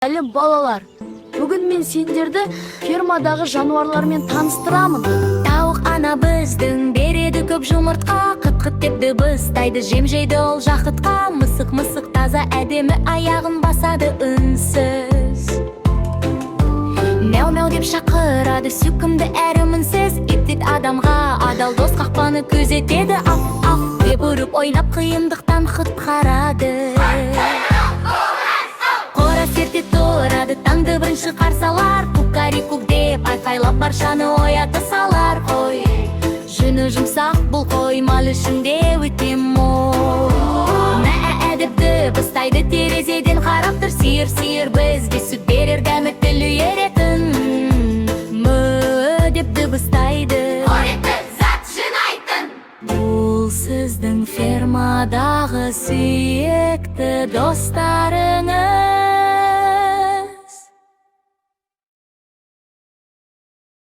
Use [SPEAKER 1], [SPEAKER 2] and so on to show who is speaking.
[SPEAKER 1] Әлі балалар, бүгін мен сендерді фермадағы жануарлармен таныстырамын.
[SPEAKER 2] Тауық ана біздің береді көп жұмыртқа, қыт-қыт деп дыбыстайды, жем жейді ол жақытқа. Мысық таза әдемі аяғын басады үнсіз. Мяу-мяу деп шақырады сүйкімді әрі мінсіз. Ит адамға адал дос, қақпаны күзетеді. Ап деп ұрып ойнап қиындықтан құтқарады. Қора серте тұрады, таңды бірінші қарсалар. Кукари-кук деп айқайлап баршаны оята салар. Қой, жүні жұмсақ бұл қой, мал ішінде өте мол. Мә деп дыбыстайды, терезеден қарап тұр. Сиыр бізге сүт берер, дәмі тілі еретін. Мө деп дыбыстайды,
[SPEAKER 3] қоректі зат жинайтын.
[SPEAKER 2] бұл сіздің фермадағы сүйекті достары.